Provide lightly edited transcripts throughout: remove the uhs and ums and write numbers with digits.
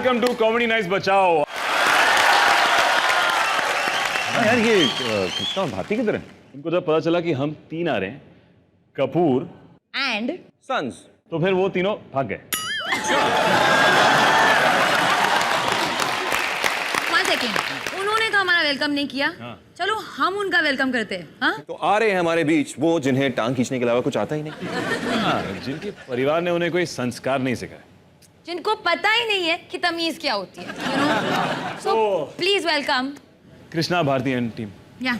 Welcome to comedy nights बचाओ। यार ये कृष्णा और भारती किधर है? इनको जब पता चला कि हम 3 आ रहे हैं, कपूर एंड सन्स, तो फिर वो तीनों भाग गए। वन सेकेंड, उन्होंने तो हमारा वेलकम नहीं किया। चलो हम उनका वेलकम करते हैं। हाँ? तो आ रहे हैं हमारे बीच वो जिन्हें टांग खींचने के अलावा कुछ आता ही नहीं। जिनके परिवार ने उन्हें कोई संस्कार नहीं सिखाया, जिनको पता ही नहीं है कि तमीज क्या होती है। So please welcome Krishna, Bharti and team. या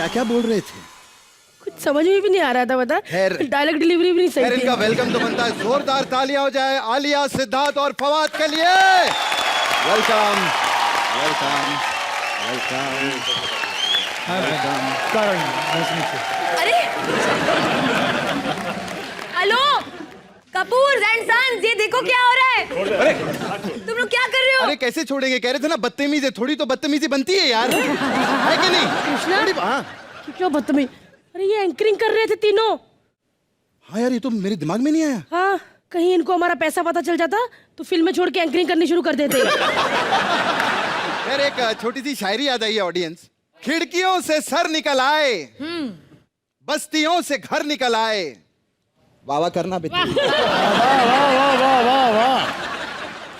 क्या बोल रहे थे? कुछ समझ में भी नहीं आ रहा था, बता। डायलॉग डिलीवरी भी नहीं सही थी। इनका वेलकम तो बनता है, जोरदार तालियां हो जाए आलिया, सिद्धार्थ और फवाद के लिए। Welcome welcome welcome. अरे हेलो कपूर एंड सन्स, ये देखो क्या हो रहा है। तुम लोग क्या कर रहे हो? अरे कैसे छोड़ेंगे, कह रहे थे ना बदतमीज है, थोड़ी तो बदतमीजी बनती है यार, है कि नहीं? कृष्णा, हाँ क्यों बदतमीज? अरे ये एंकरिंग कर रहे थे तीनों। हाँ यार, ये तो मेरे दिमाग में नहीं आया। हाँ, कहीं इनको हमारा पैसा पता चल जाता तो फिल्म छोड़ के एंकरिंग करनी शुरू कर देते। यार एक छोटी सी शायरी याद आई है ऑडियंस। खिड़कियों से सर निकल आए, बस्तियों से घर निकल आए। वाह वाह करना बेटा।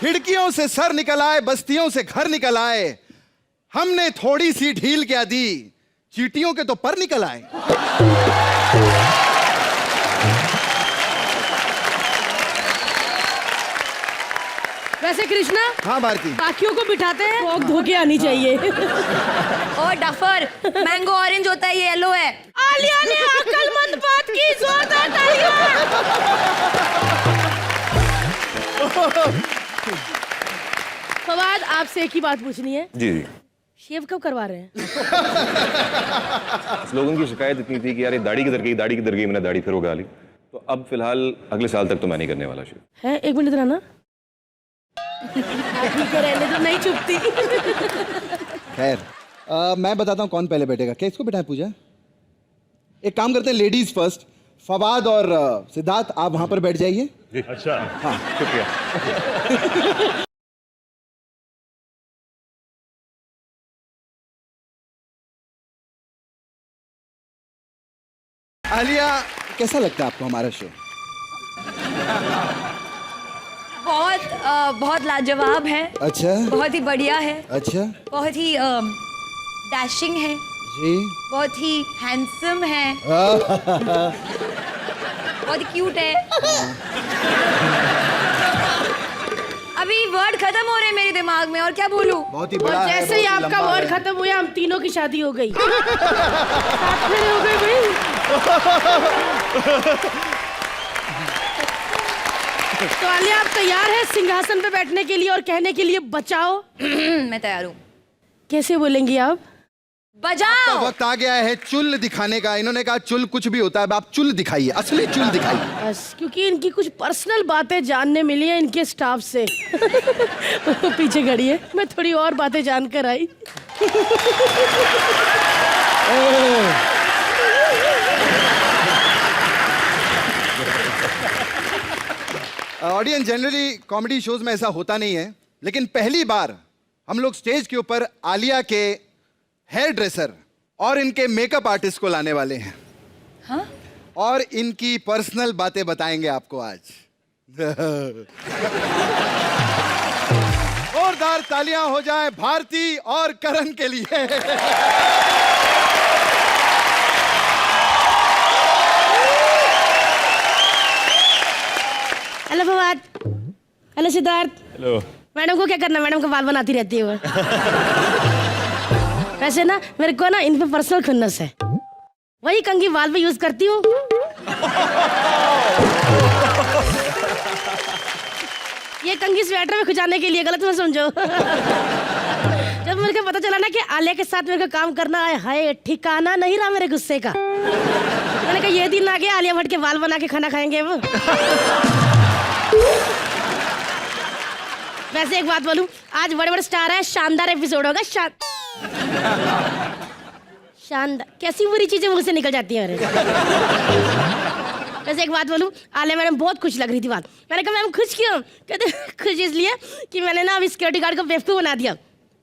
खिड़कियों से सर निकल आए, बस्तियों से घर निकल आए। हमने थोड़ी सी ढील क्या दी, चींटियों के तो पर निकल आए। वैसे कृष्णा, हाँ भारती, बाकियों को बिठाते हैं, वॉक धोके आनी चाहिए। और डफर, मैंगो ऑरेंज होता है, ये येलो है। आलिया ने अक्लमंद बात की, जोरदार तालियां। फवाद, आपसे एक ही बात पूछनी है। जी जी। शेव कब करवा रहे हैं? लोगों की शिकायत इतनी थी कि यार ये दाढ़ी किधर गई, दाढ़ी किधर गई, मैंने दाढ़ी फिर उगा ली। तो अब फिलहाल अगले साल तक तो मैं नहीं करने वाला शेव। है, एक मिनट रहना। ठीक है, रहने दो, नहीं चुपती। खैर मैं बताता हूँ कौन पहले बैठेगा। क्या इसको बिठाएं पूजा? एक काम करते हैं, लेडीज फर्स्ट। फवाद और सिद्धार्थ आप वहां पर बैठ जाइए। अच्छा, हाँ शुक्रिया। आलिया, कैसा लगता है आपको हमारा शो? बहुत लाजवाब है। अच्छा, बहुत ही बढ़िया है। अच्छा बहुत ही डैशिंग है। जी, बहुत ही हैंडसम है। बहुत ही क्यूट है। अभी वर्ड खत्म हो रहे हैं मेरे दिमाग में, और क्या बोलूं? बहुत ही बड़ा और है, जैसे बहुत ही आपका लंबा वर्ड है। खत्म हुआ, हम तीनों की शादी हो गई। साथ में हो गई भाई। तो आलिया, आप तैयार है सिंहासन पे बैठने के लिए और कहने के लिए बचाओ? मैं तैयार हूँ। कैसे बोलेंगी आप? बजाओ। वक्त आ गया है चुल दिखाने का। इन्होंने कहा चुल कुछ भी होता है, अब आप चुल दिखाइए, असली चुल दिखाइए। बस, क्योंकि इनकी कुछ पर्सनल बातें जानने मिली है इनके स्टाफ से। पीछे खड़ी है, मैं थोड़ी और बातें जानकर आई। ऑडियंस, जनरली कॉमेडी शोज में ऐसा होता नहीं है, लेकिन पहली बार हम लोग स्टेज के ऊपर आलिया के हेयर ड्रेसर और इनके मेकअप आर्टिस्ट को लाने वाले हैं। हाँ? और इनकी पर्सनल बातें बताएंगे आपको आज। जोरदार तालियां हो जाए भारती और करण के लिए। Hello Fawad. Hello Siddharth. Hello. Madam को क्या करना, मैडम का बाल बनाती रहती है वो। वैसे ना मेरे को ना इन पे पर्सनल खुन्नस है, वही कंघी बाल पे यूज करती हूँ। ये कंघी स्वेटर में खुजाने के लिए, गलत मत समझो। जब मेरे को पता चला ना कि आलिया के साथ मेरे को काम करना है, हाय ठिकाना नहीं रहा मेरे गुस्से का। मैंने कहा ये दिन आ गया आलिया भट्ट के बाल बना के खाना खाएंगे वो। वैसे एक बात बोलूं, आज बड़े बड़े स्टार है, शानदार एपिसोड होगा। शानदार कैसी बुरी चीजें मुंह से निकल जाती हैं मेरे। वैसे एक बात बोलूं, आलिया मैडम बहुत खुश लग रही थी बात। मैंने कहा मैम खुश क्यों? कहते खुश इसलिए कि मैंने ना अभी सिक्योरिटी गार्ड को बेवकूफ बना दिया।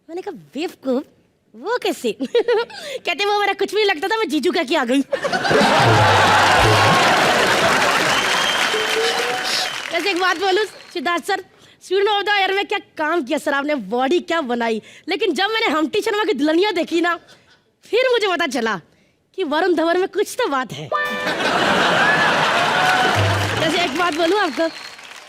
मैंने कहा बेवकूफ? वो कैसे? कहते वो मेरा कुछ भी लगता था, मैं जीजू का की आ गई। वैसे एक बात बोलूं Siddharth sir, student of the year में क्या काम किया सर आपने, बॉडी क्या बनाई। लेकिन जब मैंने हम्टी शर्मा की दुल्हनिया देखी ना, फिर मुझे पता चला कि वरुण धवन में कुछ तो बात है। जैसे एक बात बोलूं आपको,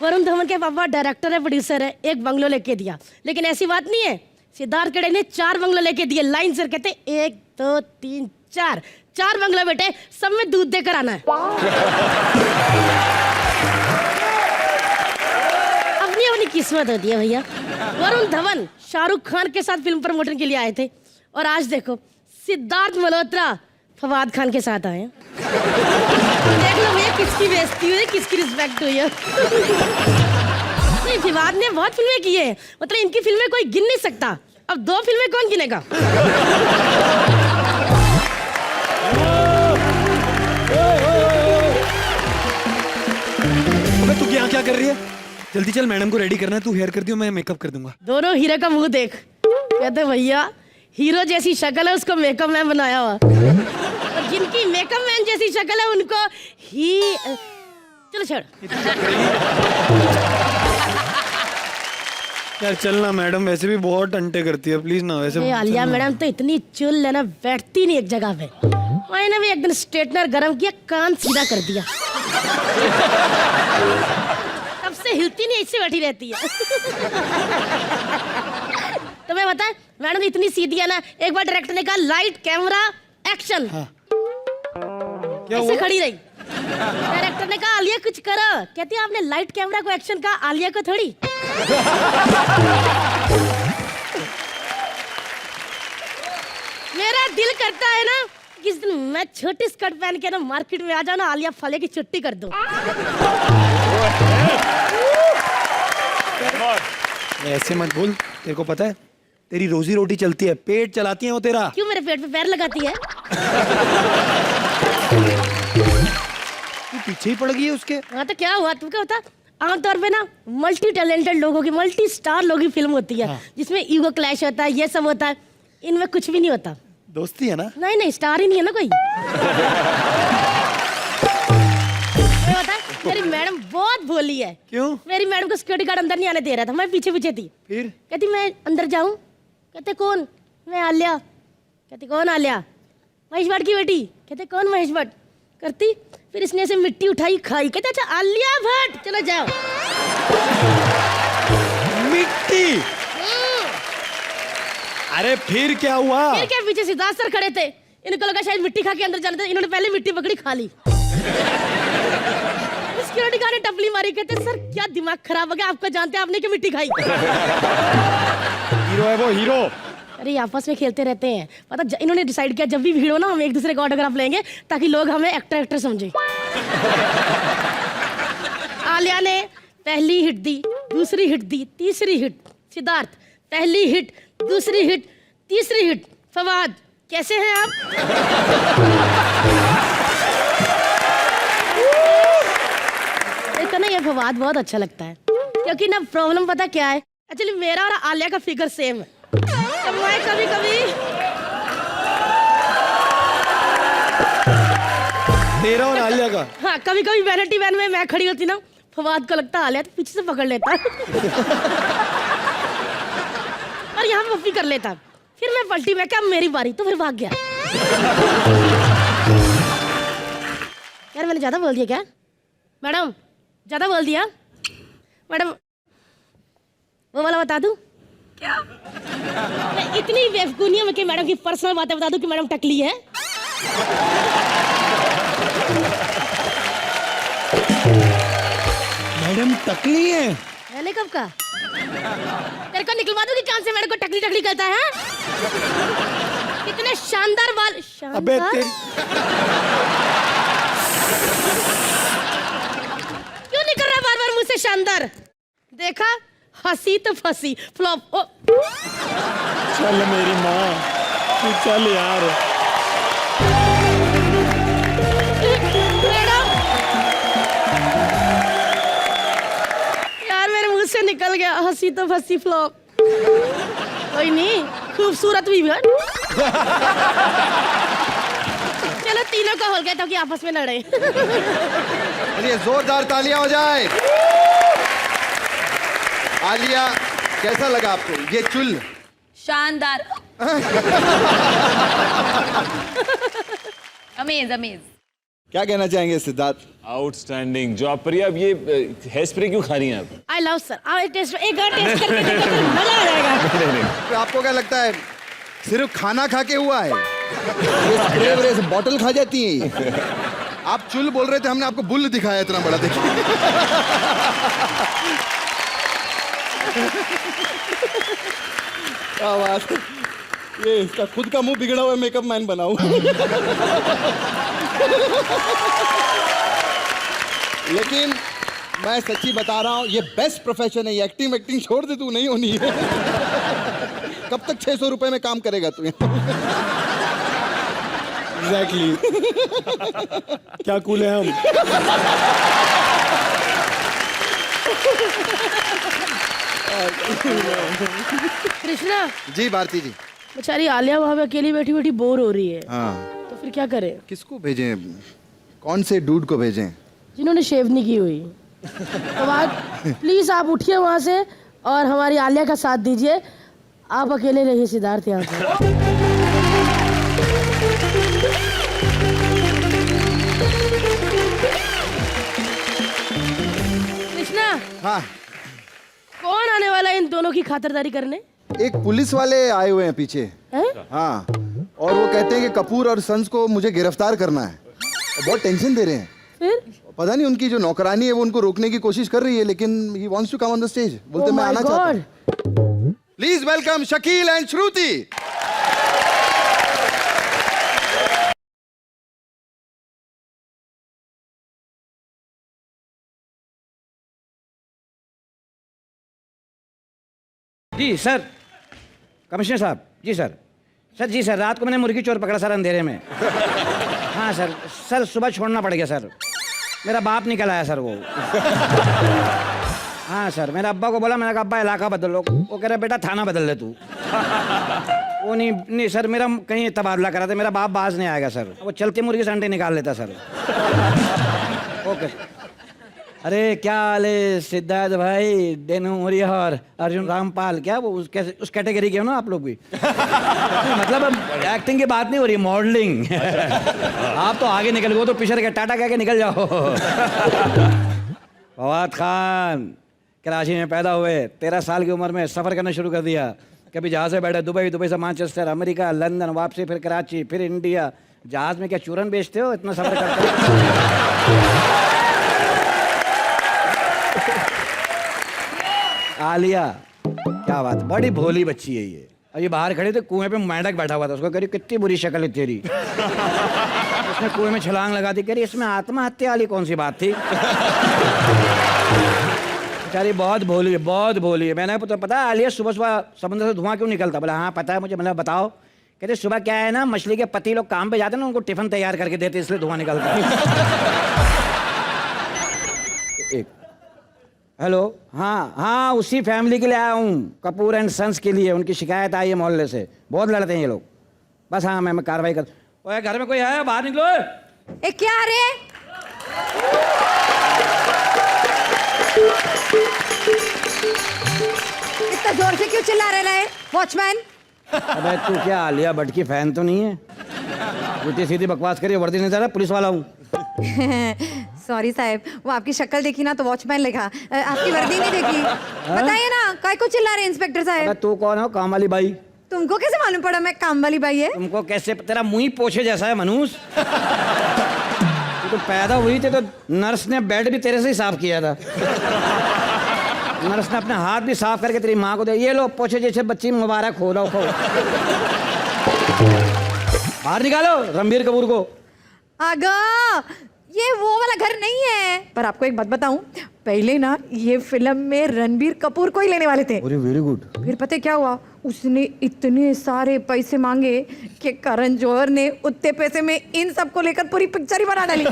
वरुण धवन के पापा डायरेक्टर है, प्रोड्यूसर है, एक बंगलो लेके दिया। लेकिन ऐसी बात नहीं है, सिद्धार्थ कड़े ने 4 बंगलो लेके दिए। लाइन सर कहते 1 2 3 4 बंगलो बेटे, सब में दूध देकर आना है। अपनी अपनी किस्मत होती है भैया। वरुण धवन शाहरुख खान के साथ फिल्म प्रमोशन के लिए आए थे, और आज देखो सिद्धार्थ मल्होत्रा फवाद खान के साथ आए। देख लो भैया किसकी बेइज्जती हुई है, किसकी रिस्पेक्ट हुई है। नहीं, फवाद ने बहुत फिल्में की है, मतलब इनकी फिल्में कोई गिन नहीं सकता। अब 2 फिल्में कौन गिनेगा? अबे तू यहाँ क्या कर रही है? जल्दी चल, मैडम को रेडी करना है, तू हेयर कर दियो, मैं मेकअप कर दूंगा। दोनों हीरो का मुंह देख, कहते भैया हीरो जैसी शक्ल है उसको मेकअप मैन बनाया हुआ, और जिनकी मेकअप मैन जैसी शक्ल है उनको ही चलो छोड़। यार चलना, मैडम वैसे भी बहुत टंटे करती है, प्लीज ना। वैसे आलिया मैडम तो इतनी चुल है ना, बैठती नहीं एक जगह पे। मैंने भी एक दिन स्ट्रेटनर गरम किया, कान सीधा कर दिया, तब से हिलती नहीं, इससे बैठी रहती है। तो मैं बता, मैडम इतनी सीधी है ना, एक बार डायरेक्टर ने कहा लाइट कैमरा एक्शन, क्या ऐसे खड़ी रही। डायरेक्टर ने कहा आलिया कुछ करो, कहती आपने लाइट कैमरा को एक्शन कहा, आलिया को थोड़ी। मेरा दिल करता है ना किस दिन मैं छोटी स्कर्ट पहन के ना मार्केट में आ जाऊं ना, आलिया फले की छुट्टी कर दूं। ऐसे मत बोल, तेरे को पता है तेरी रोजी रोटी चलती है, पेट चलाती है वो तेरा। क्यों मेरे पेट पे पैर लगाती है? तू पीछे ही पड़ गई है उसके। हाँ तो क्या हुआ, तुम क्या होता, आमतौर पे ना मल्टी टैलेंटेड लोगों की, मल्टी स्टार लोगों की फिल्म होती है, जिसमें ईगो क्लैश होता है, ये सब होता है। इनमें कुछ भी नहीं होता, दोस्ती है ना। नहीं नहीं, स्टार ही नहीं है ना कोई। मेरी मैडम बहुत भोली है। क्यों? मेरी मैडम को सिक्योरिटी गार्ड अंदर नहीं आने दे रहा था, मैं पीछे पीछे थी। फिर कहती मैं अंदर जाऊं, कहते कौन? मैं आलिया। कहती कौन आलिया? महेश भट्ट की बेटी। कहते कौन महेश भट्ट? करती, फिर इसने से मिट्टी उठाई खाई। कहते अच्छा आलिया भट्ट, चलो जाओ। मिट्टी? अरे फिर क्या हुआ? फिर क्या, पीछे सिद्धार्थ सर खड़े थे, इनको लगा शायद मिट्टी खा के अंदर जाना था, इन्होंने पहले मिट्टी पकड़ी खा ली। सिक्योरिटी गार्ड ने टपली मारी, कहते सर क्या दिमाग खराब हो गया आपका, जानते हैं आपने क्यों मिट्टी खाई? हीरो है वो, हीरो। अरे आपस में खेलते रहते हैं, पता इन्होंने डिसाइड किया जब भी भीड़ हो ना हम एक दूसरे का ऑटोग्राफ लेंगे ताकि लोग हमें एक्टर समझे। आलिया ने पहली हिट दी, दूसरी हिट दी, तीसरी हिट। सिद्धार्थ पहली हिट, दूसरी हिट, तीसरी हिट। फवाद कैसे हैं आप? ना ये फवाद बहुत अच्छा लगता है, क्योंकि ना प्रॉब्लम पता क्या है, एक्चुअली मेरा और आलिया का फिगर सेम है। तो मैं कभी कभी तेरा और आलिया का, हाँ कभी कभी वैनिटी वैन में मैं खड़ी होती ना, फवाद को लगता आलिया तो पीछे से पकड़ लेता और यहाँ मफ्फी कर लेता। फिर मैं पलटी, मैं क्या मेरी बारी, तो फिर भाग गया। यार मैंने ज्यादा बोल दिया क्या मैडम? ज्यादा बोल दिया मैडम? वो वाला बता दूं क्या? मैं इतनी बेवकूफी में कि मैडम की पर्सनल बातें बता दूं कि मैडम टकली है। मैडम टकली है? मैंने कब कहा? तेरे को निकलवा दूं कि कान से मैडम को टकली टकली कहता है? कितने शानदार बाल। अबे शानदार? क्यों नहीं कर रहा बार बार मुझसे शानदार? देखा, हंसी तो फंसी, फ्लॉप। चल मेरी माँ, तू चल यार। मैडम, यार मेरे मुंह से निकल गया, हंसी तो फंसी, फ्लॉप। कोई नहीं, खूबसूरत भी है। चलो तीनों का हो गया था कि आपस में लड़े। चलिए जोरदार तालियां हो जाए। आलिया, कैसा लगा आपको ये चुल? शानदार। Amaze amaze. क्या कहना चाहेंगे सिद्धार्थ? Outstanding job. प्रिया, अब ये हेयर स्प्रे क्यों खा रही हैं आप? I love sir. आओ टेस्ट, एक बार टेस्ट करके देखो तो मजा आ जाएगा। तो आपको क्या लगता है सिर्फ खाना खा के हुआ है? ये स्प्रे व्रे से बॉटल खा जाती है। आप चुल बोल रहे थे, हमने आपको बुल दिखाया इतना बड़ा, देखिए। क्या बात है। ये इसका खुद का मुंह बिगड़ा हुआ मेकअप मैन बना हुआ। लेकिन मैं सच्ची बता रहा हूँ, ये बेस्ट प्रोफेशन है। ये एक्टिंग छोड़ दे, तू नहीं होनी है। कब तक 600 रुपए में काम करेगा तू? एग्जैक्टली। क्या कूल है हम। कृष्णा जी भारती जी। बेचारी आलिया वहां पे अकेली बैठी बैठी बोर हो रही है, हाँ, तो फिर क्या करें? किसको भेजें? कौन से डूड को भेजें? जिन्होंने शेव नहीं की हुई। तो बात, प्लीज आप उठिए वहां से और हमारी आलिया का साथ दीजिए। आप अकेले रहिए सिद्धार्थ यहाँ पे। कृष्णा, हाँ, कौन आने वाला है इन दोनों की खातिरदारी करने? एक पुलिस वाले आए हुए हैं पीछे। हैं? हाँ, और वो कहते हैं कि कपूर और सन्स को मुझे गिरफ्तार करना है। और बहुत टेंशन दे रहे हैं। फिर? पता नहीं, उनकी जो नौकरानी है वो उनको रोकने की कोशिश कर रही है, लेकिन he wants to come on the stage. बोलते Oh मैं my आना चाहता God! हूं। Please welcome Shakeel and Shruti. जी सर, कमिश्नर साहब। जी सर। सर जी सर, रात को मैंने मुर्गी चोर पकड़ा सर, अंधेरे में। हाँ सर। सर सुबह छोड़ना पड़ गया सर, मेरा बाप निकल आया सर वो। हाँ सर, मेरे अब्बा को बोला, मैंने कहा अब्बा इलाका बदल लो। वो कह रहा बेटा थाना बदल ले तू। वो नहीं सर, मेरा कहीं तबादला करा था, मेरा बाप बाज नहीं आएगा सर। वो चलती मुर्गी से अंडे निकाल लेता सर। ओके। अरे क्या हाल है सिद्धार्थ भाई, डेनू मौर्य और अर्जुन रामपाल, क्या वो उस कैटेगरी के हो ना आप लोग भी? मतलब अब एक्टिंग की बात नहीं हो रही, मॉडलिंग। आप तो आगे निकल गए, तो पिछड़ के टाटा कह के निकल जाओ। फवाद खान कराची में पैदा हुए, 13 साल की उम्र में सफ़र करना शुरू कर दिया। कभी जहाज़ से बैठे दुबई, दुबई से मैनचेस्टर, अमेरिका, लंदन, वापसी फिर कराची, फिर इंडिया। जहाज़ में क्या चूरन बेचते हो, इतना सफ़र करते हो? आलिया, क्या बात, बड़ी भोली बच्ची है ये। और ये बाहर खड़े थे, कुएं पे मेंढक बैठा हुआ था, उसको कह रही कितनी बुरी शक्ल है तेरी। उसने कुएं में छलांग लगा दी, कह रही इसमें आत्महत्या वाली कौन सी बात थी। बेचारी बहुत भोली है, बहुत भोली है। मैंने तो पता है आलिया सुबह सुबह समुद्र से धुआं क्यों निकलता? बोला हाँ पता है मुझे। मतलब बताओ? कहते सुबह क्या है ना, मछली के पति लोग काम पे जाते हैं ना, उनको टिफिन तैयार करके देते, इसलिए धुआं निकलता है। हेलो, हाँ उसी फैमिली के लिए आया हूँ, कपूर एंड सन्स के लिए। उनकी शिकायत आई है मोहल्ले से, बहुत लड़ते हैं ये लोग। बस हाँ मैं कार्रवाई कर। ओए घर में कोई है? बाहर निकलो। ए क्या रे? इतना जोर से क्यों चिल्ला रहे है वॉचमैन? अबे तू क्या आलिया भट्ट की फैन तो नहीं है? उल्टी सीधी बकवास करिए, वर्दी नहीं जा पुलिस वाला हूँ। सॉरी साहब, वो आपकी शक्ल देखी ना तो वॉचमैन लिखा, आपकी वर्दी नहीं देखी। बताइए ना, काय को चिल्ला रहे इंस्पेक्टर साहब? अबे तू कौन हो? काम वाली बाई। तुमको कैसे मालूम पड़ा मैं काम वाली बाई है? तुमको कैसे? तेरा मुंह ही पोछे जैसा है मनुष्य। तो पैदा हुई थी तो नर्स ने बेड भी तेरे से ही साफ किया था। नर्स ने अपने हाथ भी साफ करके तेरी माँ को दे, ये लो पोछे जैसे बच्ची मुबारक हो रहा हो। बाहर निकालो रणबीर कपूर को। आगा, ये वो वाला घर नहीं है। पर आपको एक बात बताऊं, पहले ना ये फिल्म में रणबीर कपूर को ही लेने वाले थे। अरे वेरी गुड। फिर पता है क्या हुआ, उसने इतने सारे पैसे मांगे कि करण जौहर ने उतने पैसे में इन सबको लेकर पूरी पिक्चर ही बना डाली।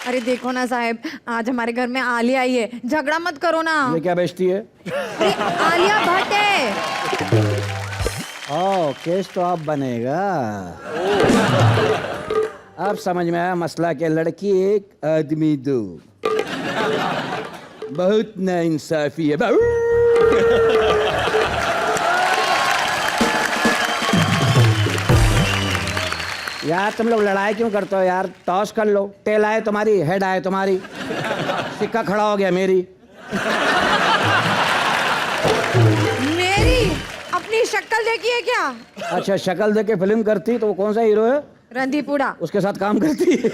अरे देखो ना साहब, आज हमारे घर में आलिया आई है, झगड़ा मत करो ना। ये क्या बेचती है? अरे आलिया भट्ट है। ओह, केस तो आप बनेगा। अब समझ में आया मसला के लड़की एक आदमी दो। बहुत नाइंसाफी है। यार तुम लोग लड़ाई क्यों करते हो यार? टॉस कर लो, टेल आए तुम्हारी, हेड आए तुम्हारी, सिक्का खड़ा हो गया मेरी। मेरी अपनी शक्ल देखी है क्या? अच्छा, शक्ल देख के फिल्म करती तो वो कौन सा हीरो है? रणदीप हुड्डा। उसके साथ काम करती है।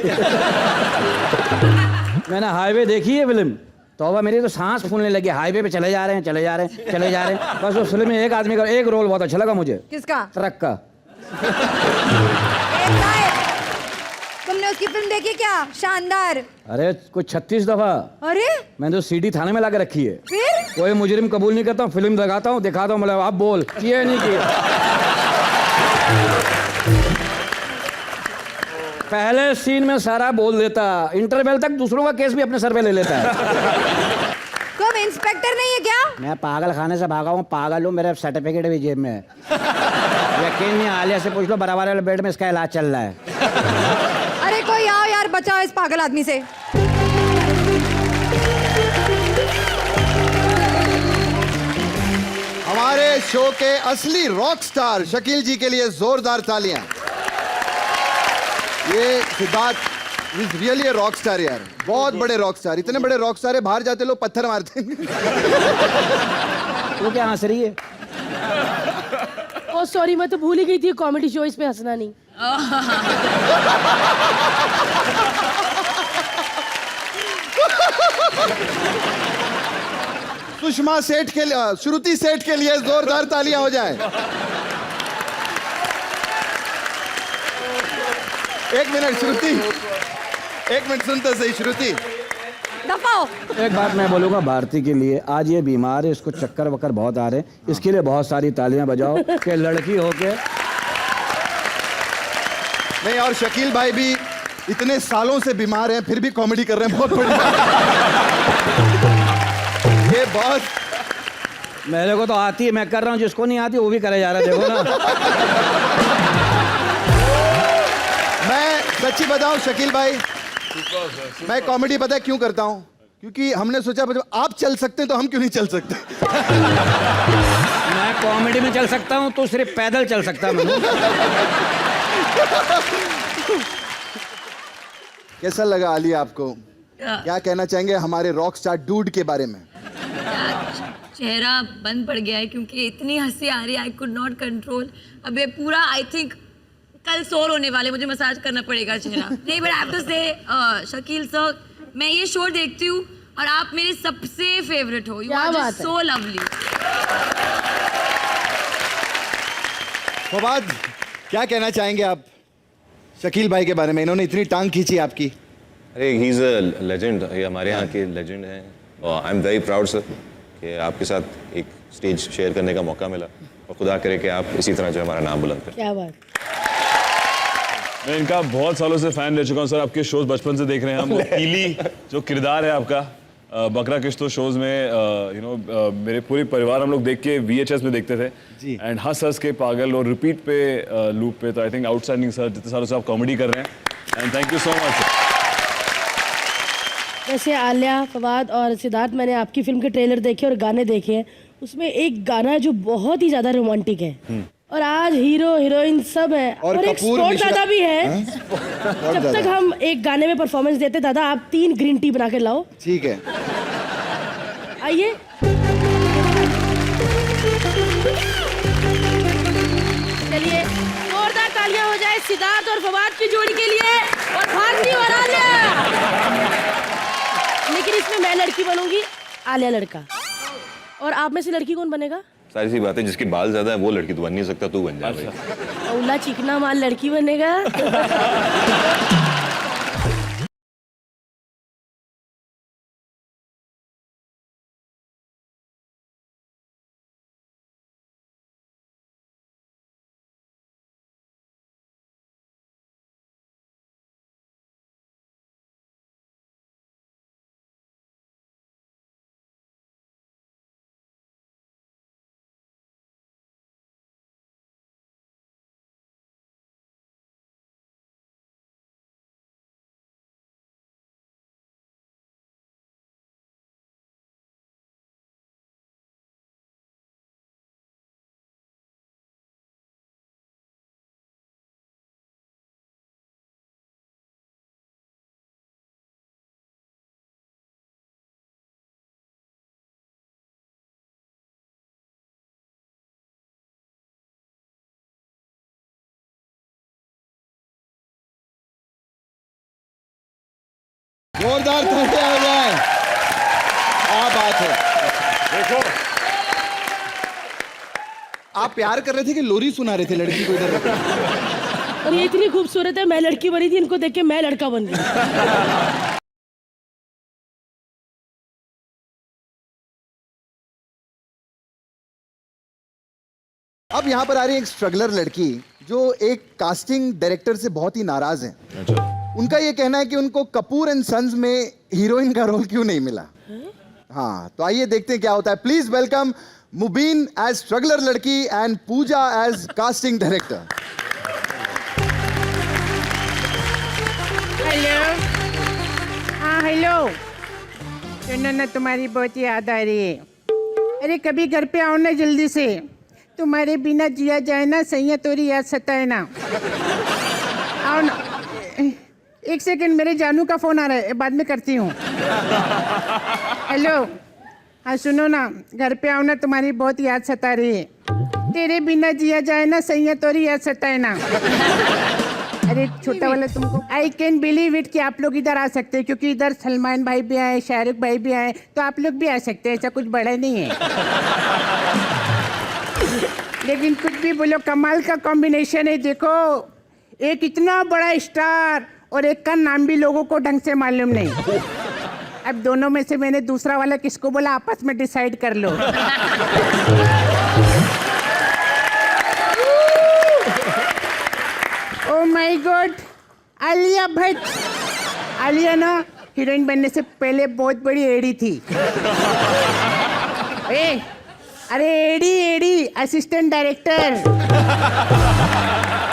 मैंने हाईवे देखी है फिल्म, तौबा मेरी तो सांस फूलने लगी। हाईवे पे चले जा रहे हैं, चले जा रहे हैं, चले जा रहे हैं। बस उस फिल्म में एक आदमी का एक रोल बहुत अच्छा लगा मुझे। किसका? ट्रक का। तुमने उसकी फिल्म देखी क्या? शानदार। अरे कुछ 36 दफा। अरे मैंने तो सीडी थाने में लाके रखी है। फिर कोई मुजरिम कबूल नहीं करता हूँ, फिल्म लगाता हूँ, दिखाता हूँ, मतलब आप बोल किए नहीं किए। पहले सीन में सारा बोल देता, इंटरवल तक दूसरों का केस भी अपने सर पे ले लेता है। तुम इंस्पेक्टर नहीं है क्या? मैं पागल खाने से भागा हूँ, पागल हूँ, मेरा सर्टिफिकेट भी जेब में है। यकीन नहीं, आलिया से पूछ लो, बराबर वाले बेड में इसका इलाज चल रहा है। अरे कोई आओ यार, बचाओ इस पागल आदमी से। हमारे शो के असली रॉक स्टार शकील जी के लिए जोरदार तालियां। ये Siddharth is really a rock star यार, बहुत बड़े रॉक स्टार। इतने बड़े रॉक स्टार है, बाहर जाते लोग पत्थर मारते हैं। तो क्या हंस रही है? ओ सॉरी, मैं तो भूल ही गई थी कॉमेडी शो, इस पे हंसना नहीं। सुषमा सेठ के लिए, श्रुति सेठ के लिए जोरदार तालियां हो जाए। एक मिनट श्रुति, एक मिनट सुनते सही श्रुति। दफाओ। एक बात मैं बोलूंगा भारती के लिए, आज ये बीमार है, इसको चक्कर वक्कर बहुत आ रहे हैं, इसके लिए बहुत सारी तालियां बजाओ कि लड़की होके। नहीं, और शकील भाई भी इतने सालों से बीमार हैं, फिर भी कॉमेडी कर रहे हैं, बहुत बड़ी बात। ये बहुत, मेरे को तो आती है, मैं कर रहा हूँ, जिसको नहीं आती वो भी करे जा रहा है, देखो ना। मैं सच्ची बताऊं शकील भाई, मैं कॉमेडी पता है क्यों करता हूं? क्योंकि हमने सोचा जब आप चल सकते हैं तो हम क्यों नहीं चल सकते। मैं कॉमेडी में चल सकता हूँ तो सिर्फ पैदल चल सकता हूँ। कैसा लगा आलिया आपको? क्या कहना चाहेंगे हमारे रॉक स्टार डूड के बारे में? चेहरा बंद पड़ गया है क्योंकि इतनी हंसी आ रही है, आई कुड नॉट कंट्रोल। अब ये पूरा आई थिंक कल सोर होने वाले, मुझे मसाज करना पड़ेगा चेहरा। नहीं, बट आई हैव टू से शकील सर, मैं ये शो देखती हूँ और आप मेरे सबसे फेवरेट हो। You are just so lovely. Fawad, क्या कहना चाहेंगे आप शकील भाई के बारे में? इन्होंने इतनी टांग खींची आपकी। अरे ही इज़ अ लेजेंड, ये हमारे यहाँ के लेजेंड हैं। और I am very proud sir कि आपके साथ एक स्टेज शेयर करने का मौका मिला, और खुदा करे कि आप इसी तरह जो हमारा नाम बुलंद करें। क्या बात। मैं इनका बहुत सालों से फैन रह चुका हूँ सर, आपके शोज बचपन से देख रहे हैं हम। कीली जो किरदार है आपका बकरा किश्तो शोज में, मेरे पूरे परिवार हम लोग देख के VHS में देखते थे एंड हंस हंस के पागल, और रिपीट पे लूप पे। तो आई थिंक आउटस्टैंडिंग सर, जितने सालों से आप कॉमेडी कर रहे हैं, and thank you so much. वैसे आलिया, फवाद और सिद्धार्थ, मैंने आपकी फिल्म के ट्रेलर देखे और गाने देखे हैं, उसमें एक गाना है जो बहुत ही ज्यादा रोमांटिक है, और आज हीरो हीरोइन सब है, और एक स्पोर्ट दादा भी है। जब तक हम एक गाने में परफॉर्मेंस देते, दादा आप 3 ग्रीन टी बना के लाओ। ठीक है, आइए। चलिए जोरदार तालियां हो जाए सिद्धार्थ और फवाद की जोड़ी के लिए, और भारती और आलिया। लेकिन इसमें मैं लड़की बनूंगी, आलिया लड़का, और आप में से लड़की कौन बनेगा? सारी सी बातें, जिसके बाल ज्यादा है वो लड़की तो बन नहीं सकता, तू बन जा भाई। औला चिकना माल लड़की बनेगा। जोरदार तालियां हो जाए। क्या बात है। देखो आप प्यार कर रहे थे कि लोरी सुना रहे थे लड़की को इधर रख के? और ये इतनी खूबसूरत है, मैं लड़की बनी थी, इनको देख के मैं लड़का बन गया। अब यहाँ पर आ रही है एक स्ट्रगलर लड़की जो एक कास्टिंग डायरेक्टर से बहुत ही नाराज है। उनका ये कहना है कि उनको कपूर एंड सन्स में हीरोइन का रोल क्यों नहीं मिला। हाँ, तो आइए देखते हैं क्या होता है। Please welcome Mubeen as struggler लड़की and Pooja as casting director. Hello. हाँ हेलो। सुनो ना, तुम्हारी बहुत याद आ रही है। अरे कभी घर पे आओ ना जल्दी से, तुम्हारे बिना जिया जाए ना, सैया तोरी याद सताए ना। आओ ना। एक सेकंड, मेरे जानू का फोन आ रहा है, बाद में करती हूँ। हेलो। हाँ सुनो ना, घर पे आओ ना, तुम्हारी बहुत याद सता रही है। तेरे बिना जिया जाए ना, सैया तोरी याद सताए ना। अरे छोटा वाला तुमको, आई कैन बिलीव इट कि आप लोग इधर आ सकते हैं, क्योंकि इधर सलमान भाई भी आए, शाहरुख भाई भी आए, तो आप लोग भी आ सकते हैं, ऐसा कुछ बड़ा नहीं है। लेकिन कुछ भी बोलो, कमाल का कॉम्बिनेशन है। देखो, एक इतना बड़ा स्टार और एक का नाम भी लोगों को ढंग से मालूम नहीं। अब दोनों में से मैंने दूसरा वाला किसको बोला, आपस में डिसाइड कर लो। Oh my god, Alia Bhatt. Alia ना हीरोइन बनने से पहले बहुत बड़ी एड़ी थी। अरे एडी एडी, असिस्टेंट डायरेक्टर।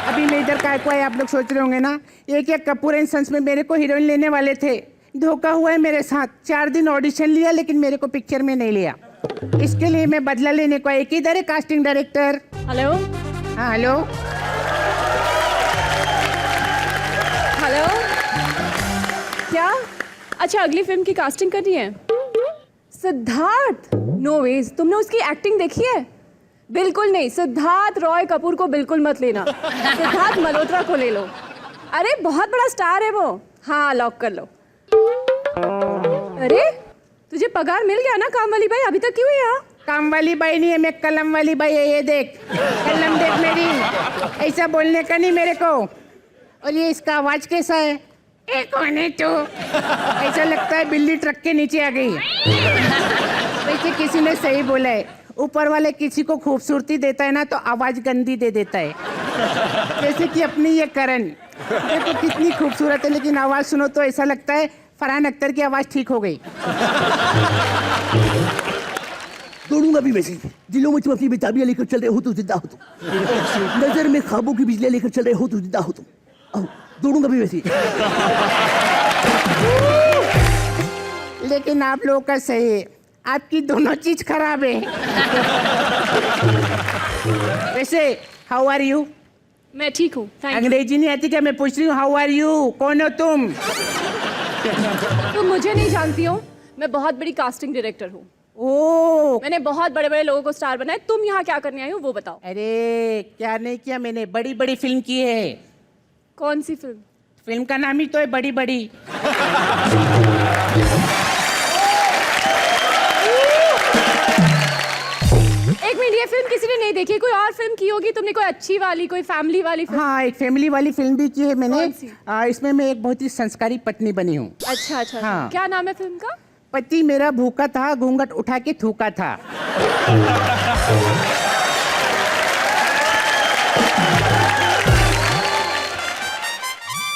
अभी मैं इधर काय को आए, आप लोग सोच रहे होंगे ना, ये क्या कपूर एंड सन्स में मेरे को हीरोइन लेने वाले थे। धोखा हुआ है मेरे साथ। 4 दिन ऑडिशन लिया, लेकिन मेरे को पिक्चर में नहीं लिया। इसके लिए मैं बदला लेने को आई। किधर है कास्टिंग डायरेक्टर? हेलो। हाँ हेलो। हेलो। क्या? अच्छा, अगली फिल्म की कास्टिंग करनी है? सिद्धार्थ? No ways. तुमने उसकी एक्टिंग देखी है? बिल्कुल नहीं। सिद्धार्थ रॉय कपूर को बिल्कुल मत लेना। सिद्धार्थ मल्होत्रा को ले लो। अरे बहुत बड़ा स्टार है वो। हाँ, लॉक कर लो। अरे तुझे पगार मिल गया ना काम वाली बाई? अभी तक क्यों है यहाँ? काम वाली बाई नहीं है, मैं कलम वाली बाई है। ये देख, कलम देख मेरी। ऐसा बोलने का नहीं मेरे को। और ये इसका आवाज कैसा है? ए कौन है तू? ऐसा लगता है बिल्ली ट्रक के नीचे आ गई। वैसे किसी ने सही बोला है, ऊपर वाले किसी को खूबसूरती देता है ना, तो आवाज गंदी दे देता है। जैसे कि अपनी ये करण, देखो कितनी खूबसूरत है, लेकिन आवाज सुनो तो ऐसा लगता है फरहान अख्तर की आवाज ठीक हो गई। दौड़ूंगा भी वैसे, दिलों में तुम अपनी बेताबियां लेकर चल रहे हो तो जिंदा हो तुम, नजर में ख्वाबों की बिजलियां लेकर चल रहे हो तो जिंदा हो तुम। आओ, दौड़ूंगा भी वैसे। लेकिन आप लोगों का सही है, आपकी दोनों चीज खराब है। वैसे हाउ आर यू? मैं ठीक हूँ, थैंक अंग्रेजी नहीं आती क्या? मैं पूछ रही हूँ हाउ आर यू, कौन हो तुम? यू। तुम मुझे नहीं जानती हो, मैं बहुत बड़ी कास्टिंग डायरेक्टर हूँ। ओ, मैंने बहुत बड़े बड़े लोगों को स्टार बनाया। तुम यहाँ क्या करने आई हो वो बताओ। अरे क्या नहीं किया मैंने, बड़ी बड़ी फिल्म की है। कौन सी फिल्म? फिल्म का नाम ही तो है बड़ी बड़ी। एक मिनट, ये फिल्म किसी ने नहीं देखी, कोई और फिल्म की होगी तुमने, कोई अच्छी वाली, कोई फैमिली वाली फिल्म? हाँ, एक फैमिली वाली फिल्म भी की है मैंने। कौन सी? इसमें मैं एक बहुत ही संस्कारी पत्नी बनी हूँ। अच्छा अच्छा, हाँ। क्या नाम है फिल्म का? पति मेरा भूखा था, घूंघट उठा के थूका था।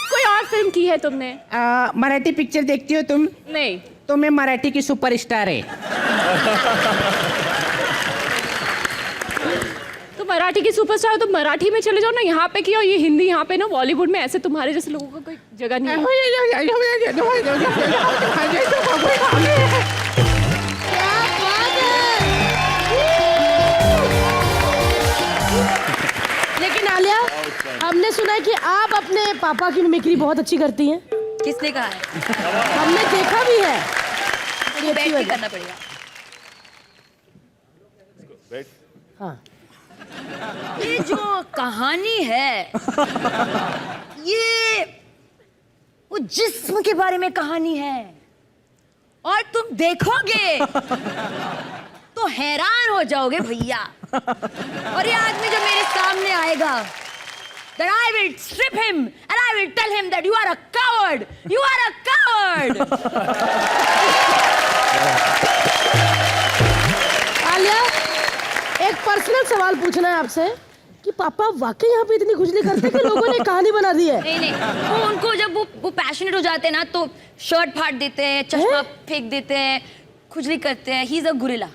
कोई और फिल्म की है तुमने? मराठी पिक्चर देखती हो तुम? नहीं। तो मैं मराठी की सुपरस्टार है। तो मराठी की सुपरस्टार हो तो मराठी में चले जाओ ना, यहाँ पे क्यों? ये हिंदी यहाँ पे ना बॉलीवुड में ऐसे तुम्हारे जैसे लोगों का कोई जगह नहीं है। लेकिन आलिया, हमने सुना है कि आप अपने पापा की मिमिक्री बहुत अच्छी करती हैं। किसने कहा है? हमने देखा भी है। बड़ी अच्छी बैठ के बात है। करना पड़ेगा। हाँ, ये जो कहानी है ये वो जिस्म के बारे में कहानी है, और तुम देखोगे तो हैरान हो जाओगे भैया। और ये आदमी जो मेरे सामने आएगा, that I will strip him and I will tell him that you are a coward, you are a coward. Alia, एक पर्सनल सवाल पूछना है आपसे कि पापा वाकई यहाँ पे इतनी खुजली करते कि लोगों ने कहानी बना दी है? नहीं वो उनको जब वो पैशनेट हो जाते हैं ना तो शर्ट फाड़ देते हैं, चश्मा फेंक देते हैं, खुजली करते हैं। He is a guerrilla.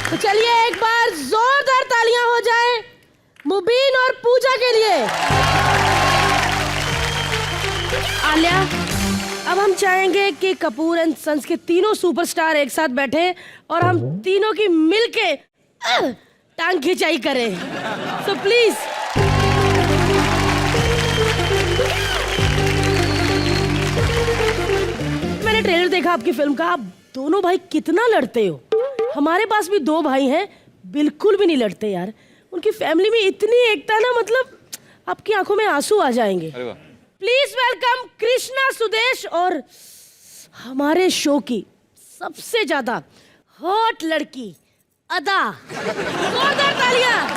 तो चलिए एक बार जोरदार तालियां हो जाए मुबीन और पूजा के लिए। आलिया, अब हम चाहेंगे कि कपूर एंड सन्स के तीनों सुपरस्टार एक साथ बैठे और हम तीनों की मिलके टांग खिंचाई करें। So please. मैंने ट्रेलर देखा आपकी फिल्म का, आप दोनों भाई कितना लड़ते हो। हमारे पास भी 2 भाई हैं, बिल्कुल भी नहीं लड़ते यार। उनकी फैमिली में इतनी एकता है ना, मतलब आपकी आंखों में आंसू आ जाएंगे। प्लीज वेलकम कृष्णा सुदेश और हमारे शो की सबसे ज्यादा हॉट लड़की अदा। जोरदार तालियां।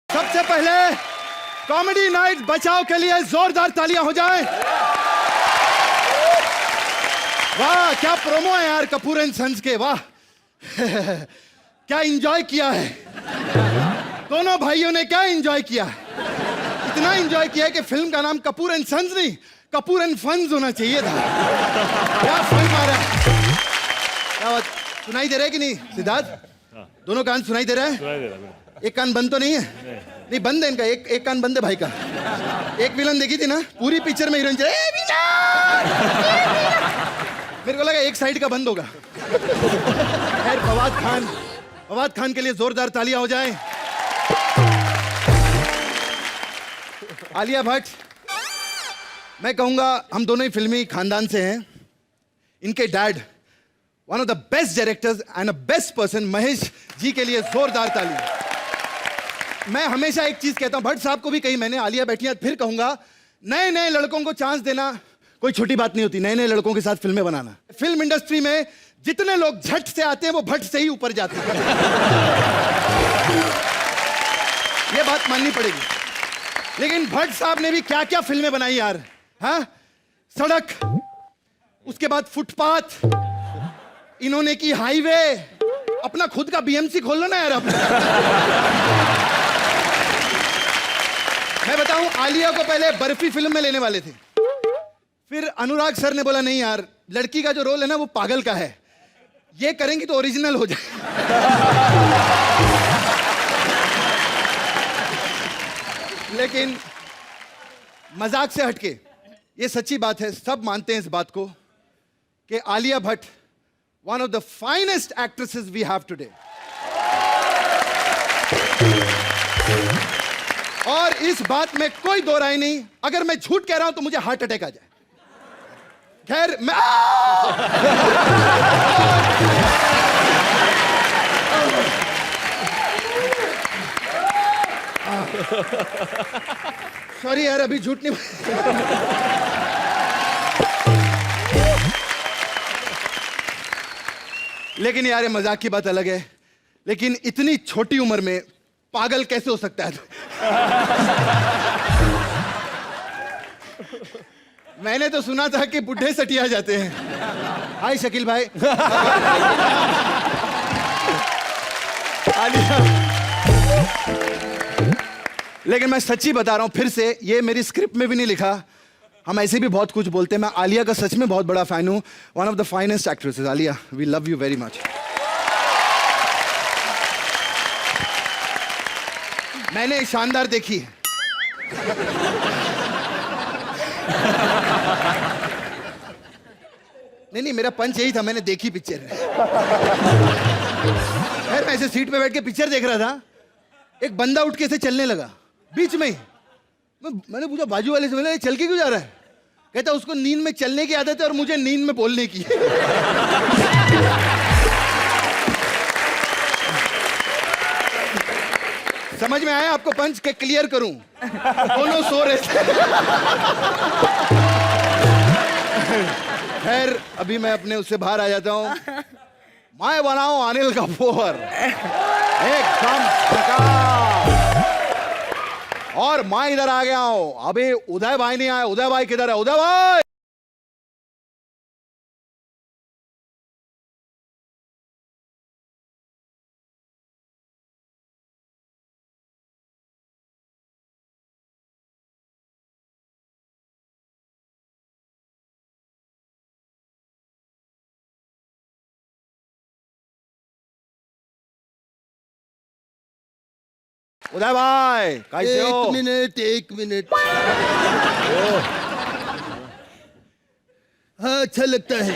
सबसे पहले कॉमेडी नाइट बचाव के लिए जोरदार तालियां हो जाएं। वाह क्या प्रोमो है यार कपूर एंड सन्स के, वाह क्या एंजॉय किया है दोनों भाइयों ने, क्या एंजॉय किया। इतना एंजॉय किया कि फिल्म का नाम कपूर एंड सन्स नहीं, कपूर एंड फन्स होना चाहिए था। क्या फन मारा। क्या बात, सुनाई दे रहा है कि नहीं सिद्धार्थ? दोनों कान सुनाई दे रहा है? एक कान बंद तो नहीं है? नहीं बंद है इनका, एक कान बंद है भाई का। एक विलन देखी थी ना, पूरी पिक्चर में हीरोइन मेरे को लगा एक साइड का बंद होगा। खैर फवाद खान के लिए जोरदार तालियां हो जाएं। आलिया भट्ट, मैं कहूंगा हम दोनों ही फिल्मी खानदान से हैं। इनके dad one of the best directors and a best person Mahesh ji के लिए जोरदार ताली। मैं हमेशा एक चीज कहता हूं, भट्ट साहब को भी कही मैंने, आलिया बैठी है फिर कहूंगा, नए नए लड़कों को चांस देना कोई छोटी बात नहीं होती। नए नए लड़कों के साथ फिल्में बनाना, फिल्म इंडस्ट्री में जितने लोग झट से आते हैं वो भट्ट से ही ऊपर जाते हैं। ये बात माननी पड़ेगी। लेकिन भट्ट साहब ने भी क्या क्या फिल्में बनाई यार। हाँ, सड़क, उसके बाद फुटपाथ, इन्होंने की हाईवे। अपना खुद का बीएमसी खोल लो ना यार अपना। मैं बताऊं, आलिया को पहले बर्फी फिल्म में लेने वाले थे, फिर अनुराग सर ने बोला नहीं यार, लड़की का जो रोल है ना वो पागल का है, ये करेंगी तो ओरिजिनल हो जाए। लेकिन मजाक से हटके ये सच्ची बात है, सब मानते हैं इस बात को कि Alia Bhatt one of the finest actresses we have today. और इस बात में कोई दो राय नहीं। अगर मैं झूठ कह रहा हूं तो मुझे हार्ट अटैक आ जाए। खैर मैं सॉरी यार, अभी झूठ नहीं। लेकिन यार ये मजाक की बात अलग है, लेकिन इतनी छोटी उम्र में पागल कैसे हो सकता है? मैंने तो सुना था कि बुढ़े सटिया जाते हैं। हाय शकील भाई। लेकिन मैं सच्ची बता रहा हूं फिर से, ये मेरी स्क्रिप्ट में भी नहीं लिखा, हम ऐसे भी बहुत कुछ बोलते हैं। मैं आलिया का सच में बहुत बड़ा फैन हूं। One of the finest actresses Alia, we love you very much. मैंने शानदार देखी। नहीं, मेरा पंच यही था, मैंने देखी पिक्चर। खैर मैं ऐसे सीट पे बैठ के पिक्चर देख रहा था, एक बंदा उठ के ऐसे चलने लगा बीच में ही। मैंने पूछा बाजू वाले से, मैंने चल के क्यों जा रहा है? कहता उसको नींद में चलने की आदत है और मुझे नींद में बोलने की। समझ में आया आपको पंच के? क्लियर करूं, दोनों सो रहे थे। खैर अभी मैं अपने उससे बाहर आ जाता हूं। मैं बनाऊं अनिल कपूर एकदम झकास। और मैं इधर आ गया हूं, अभी उदय भाई नहीं आए। उदय भाई किधर है? उदय भाई उदय भाई कैसे हो? एक मिनट। हाँ अच्छा लगता है।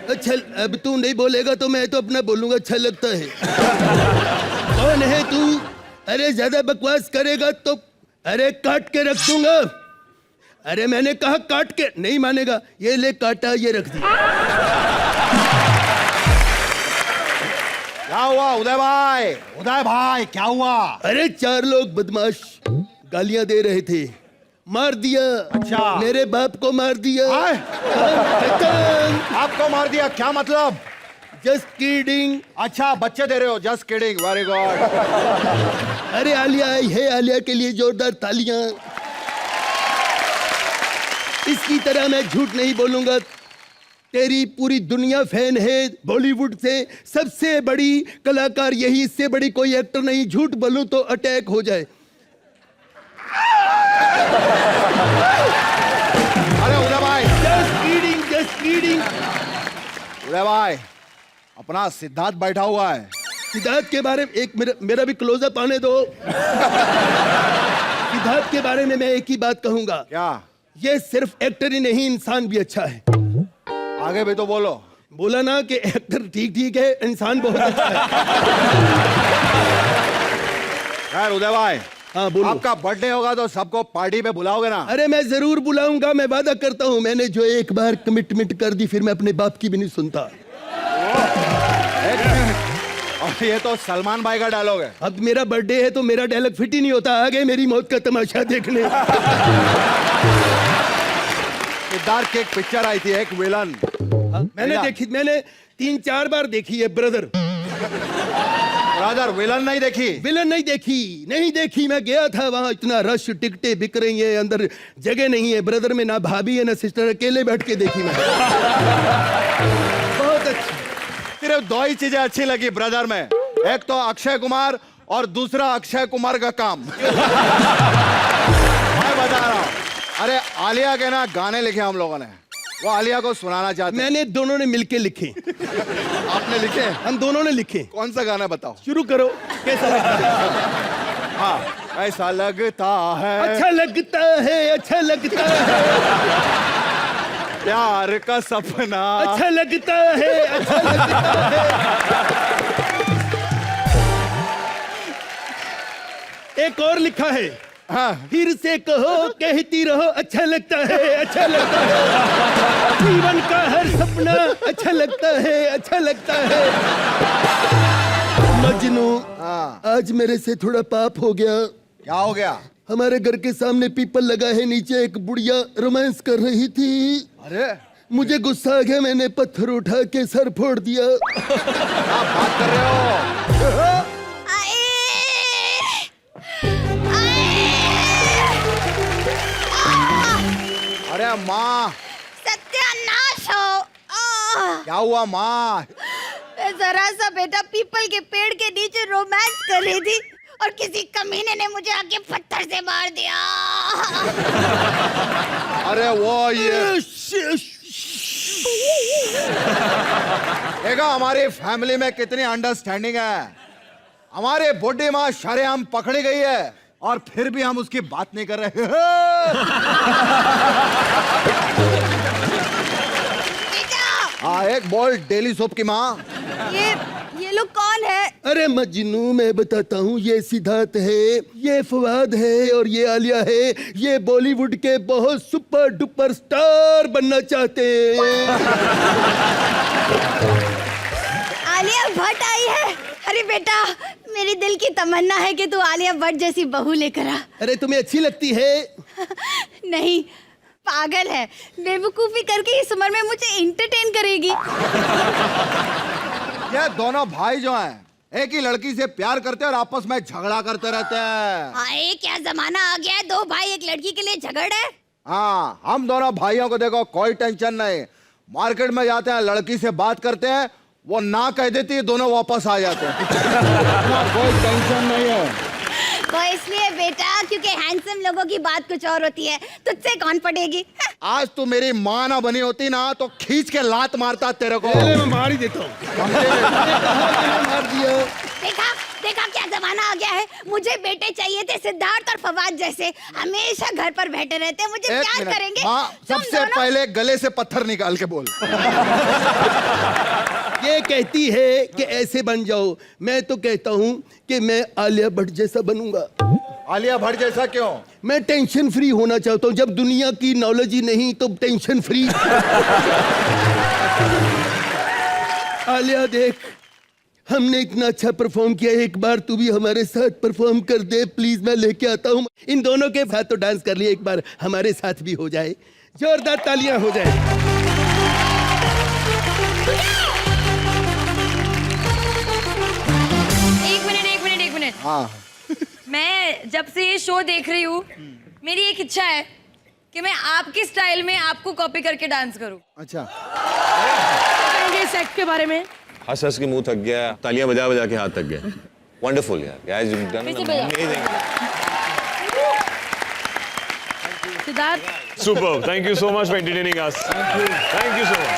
अच्छा, अब तू नहीं बोलेगा तो मैं तो अपना बोलूंगा। अच्छा लगता है। कौन है तू? अरे ज्यादा बकवास करेगा तो अरे काट के रख दूंगा। अरे मैंने कहा काट के, नहीं मानेगा। ये ले काटा, ये रख दिया। क्या हुआ उदय भाई? उदय भाई क्या हुआ? अरे 4 लोग बदमाश गालियां दे रहे थे, मार दिया। अच्छा, मेरे बाप को मार दिया। आपको मार दिया? क्या मतलब? Just kidding. अच्छा बच्चे दे रहे हो? Just kidding, very good. अरे आलिया आई है, आलिया के लिए जोरदार तालियां। इसकी तरह मैं झूठ नहीं बोलूंगा। तेरी पूरी दुनिया फैन है, बॉलीवुड से सबसे बड़ी कलाकार यही, इससे बड़ी कोई एक्टर नहीं। झूठ बोलूं तो अटैक हो जाए। अरे उदय भाई, जस्ट किडिंग, जस्ट किडिंग। उदय भाई अपना सिद्धार्थ बैठा हुआ है। सिद्धार्थ के बारे में एक मेरा भी क्लोजअप आने दो। सिद्धार्थ के बारे में मैं एक ही बात कहूंगा। क्या? ये सिर्फ एक्टर ही नहीं, इंसान भी अच्छा है। आगे भी तो बोलो। बोला ना कि एक्टर ठीक ठीक है, इंसान बहुत अच्छा है। यार उदय भाई, हाँ बोलो। आपका बर्थडे होगा तो सबको पार्टी पे बुलाओगे ना? अरे मैं जरूर बुलाऊंगा, मैं वादा करता हूँ। मैंने जो एक बार कमिटमेंट कर दी, फिर मैं अपने बाप की भी नहीं सुनता। और ये तो सलमान भाई का डायलॉग है। अब मेरा बर्थडे है तो मेरा डायलॉग फिट ही नहीं होता। आगे मेरी मौत का तमाशा देखने। सिद्धार्थ की एक पिक्चर आई थी, एक विलन। मैंने देखी, मैंने 3-4 बार देखी है ब्रदर। ब्रदर विलन नहीं देखी? विलन नहीं देखी। मैं गया था वहां, इतना रश, टिकटें बिक रही है, अंदर जगह नहीं है। ब्रदर में ना भाभी है ना सिस्टर, अकेले बैठ के देखी मैं। बहुत अच्छी। सिर्फ दो ही चीजें अच्छी लगी ब्रदर में, एक तो अक्षय कुमार और दूसरा अक्षय कुमार का काम। मैं बता रहा हूँ, अरे आलिया के ना गाने लिखे हम लोगों ने, वो आलिया को सुनाना चाहते हैं। मैंने दोनों ने मिलके लिखे। आपने लिखे? हम दोनों ने लिखे। कौन सा गाना बताओ? शुरू करो। कैसा लगता है? हाँ, ऐसा लगता है, अच्छा लगता है, अच्छा लगता है, प्यार का सपना, अच्छा लगता है, अच्छा लगता है। एक और लिखा है, हाँ, फिर से कहो, कहती रहो, अच्छा लगता है, अच्छा लगता है, जीवन का हर सपना अच्छा लगता है, अच्छा लगता है। मजनू, आज मेरे से थोड़ा पाप हो गया। क्या हो गया? हमारे घर के सामने पीपल लगा है, नीचे एक बुढ़िया रोमांस कर रही थी। अरे मुझे गुस्सा आ गया, मैंने पत्थर उठा के सर फोड़ दिया। आप बात कर रहे हो? अरे माँ, सत्यानाश हो। क्या हुआ माँ? मैं जरा सा बेटा पीपल के पेड़ के नीचे रोमांस कर रही थी और किसी कमीने ने मुझे आके पत्थर से मार दिया। अरे वो ये देखा हमारी फैमिली में कितनी अंडरस्टैंडिंग है। हमारे बुढ़ी माँ शरेआम पकड़ी गई है और फिर भी हम उसकी बात नहीं कर रहे। हाँ, एक बोल डेली सोप की माँ। ये लोग कौन है? अरे मजनू, मैं बताता हूँ, ये सिद्धार्थ है, ये फवाद है और ये आलिया है। ये बॉलीवुड के बहुत सुपर डुपर स्टार बनना चाहते हैं। आलिया भट्ट आई है। अरे बेटा, मेरी दिल की तमन्ना है कि तू आलिया भट्ट जैसी बहू लेकर आ। अरे तुम्हें अच्छी लगती है? नहीं, पागल है, बेवकूफी करके इस उम्र में मुझे एंटरटेन करेगी। ये दोनों भाई जो हैं, एक ही लड़की से प्यार करते हैं और आपस में झगड़ा करते रहते हैं। हाय, क्या जमाना आ गया है, दो भाई एक लड़की के लिए झगड़े। हाँ, हम दोनों भाइयों को देखो कोई टेंशन नहीं। मार्केट में जाते हैं, लड़की से बात करते हैं, वो ना कह देती है, दोनों वापस आ जाते हैं। कोई टेंशन नहीं है। वो इसलिए बेटा क्योंकि हैंडसम लोगों की बात कुछ और होती है, तुझसे कौन पड़ेगी। आज तू मेरी माँ ना बनी होती ना तो खींच के लात मारता तेरे को। मैं मार ही देता हूँ। मार दिया। देखा देखा क्या जमाना आ गया है। मुझे बेटे चाहिए थे सिद्धार्थ और फवाद जैसे, हमेशा घर पर बैठे रहते हैं, मुझे प्यार करेंगे। माँ, सबसे पहले गले से पत्थर निकाल के बोल। ये कहती है कि ऐसे बन जाओ, मैं तो कहता हूँ कि मैं आलिया भट्ट जैसा बनूंगा। आलिया भट्ट जैसा क्यों? मैं टेंशन फ्री होना चाहता हूँ। जब दुनिया की नॉलेज ही नहीं तो टेंशन फ्री। आलिया देख, हमने इतना अच्छा परफॉर्म किया, एक बार तू भी हमारे साथ परफॉर्म कर दे प्लीज। मैं लेके आता हूँ। इन दोनों के साथ तो डांस कर लिया, एक बार हमारे साथ भी हो जाए, जोरदार तालियां हो जाए। एक मिनट। हाँ, मैं जब से ये शो देख रही हूँ, मेरी एक इच्छा है कि मैं आपके स्टाइल में आपको कॉपी करके डांस करूँ। अच्छा, इस एक्ट के बारे में हंस हंस के मुंह थक गया, तालियां बजा बजा के हाथ थक गया। वंडरफुल यार, guys, you've done फिर से बजाओ। amazing। Siddharth, Superb. Thank you so much for entertaining us. Thank you so much.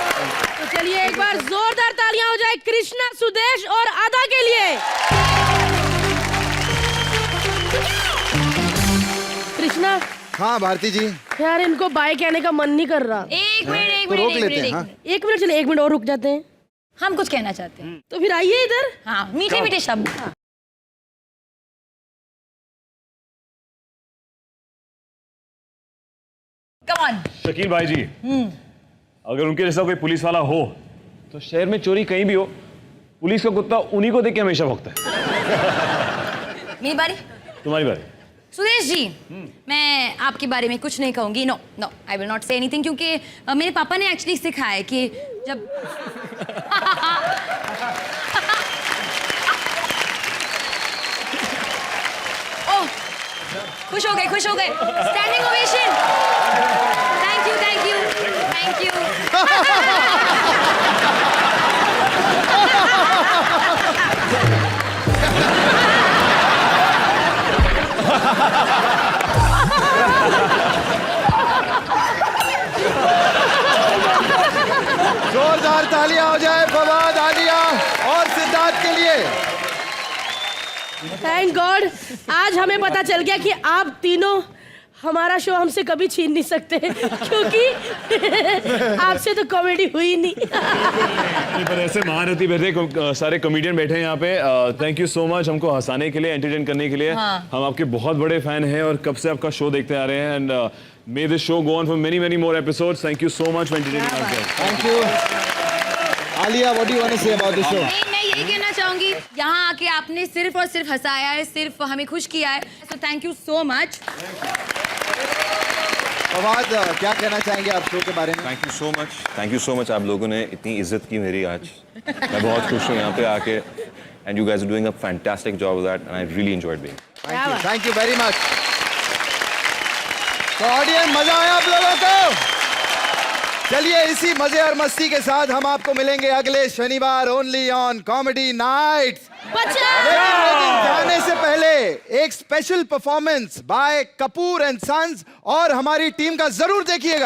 तो चलिए एक बार जोरदार तालियां हो जाए कृष्णा, सुदेश और आदा के लिए। कृष्णा, हाँ भारती जी, यार इनको बाय कहने का मन नहीं कर रहा। एक मिनट तो रोक लेते हैं। हाँ, एक मिनट चलिए, एक मिनट और रुक जाते हैं। हम कुछ कहना चाहते हैं। तो फिर आइए इधर। हाँ, मीठे मीठे शब्द। Come on. शकील भाई जी, अगर उनके जैसा कोई पुलिस वाला हो तो शहर में चोरी कहीं भी हो, पुलिस का कुत्ता उन्हीं को देख के हमेशा भौंकता है। मेरी बारी। तुम्हारी बारी। सुदेश जी, मैं आपके बारे में कुछ नहीं कहूंगी। No no, I will not say anything, क्योंकि मेरे पापा ने एक्चुअली सिखाया है कि जब खुश हो गए स्टैंडिंग ओवेशन थैंक यू जोरदार तालियां हो जाए फवाद, आलिया और सिद्धार्थ के लिए। थैंक गॉड आज हमें पता चल गया कि आप तीनों हमारा शो हमसे कभी छीन नहीं सकते क्योंकि आपसे तो कॉमेडी हुई नहीं। नहीं, पर ऐसे महारथी बैठे सारे कॉमेडियन बैठे हैं यहाँ पे। थैंक यू सो मच हमको हंसाने के लिए, एंटरटेन करने के लिए। हम आपके बहुत बड़े फैन हैं और कब से आपका शो देखते आ रहे हैं। And may this show go on for many more episodes. Thank you so much for entertaining us. Thank you. Alia, what do you want to say about this show? मैं यही कहना चाहूंगी, यहाँ आके आपने सिर्फ और सिर्फ हंसाया है, सिर्फ हमें खुश किया है, so thank you so much. Fawad, क्या कहना चाहेंगे आप शो के बारे में? थैंक यू सो मच आप लोगों ने इतनी इज्जत की मेरी आज। मैं बहुत खुश हूँ यहाँ पे आके and you guys are doing a fantastic job of that and I really enjoyed being. Thank you very much. तो ऑडियंस, मजा आया आप लोगों को? चलिए इसी मजे और मस्ती के साथ हम आपको मिलेंगे अगले शनिवार ओनली ऑन कॉमेडी नाइट्स। लेकिन जाने से पहले एक special performance by Kapoor and sons और हमारी टीम का जरूर देखिएगा।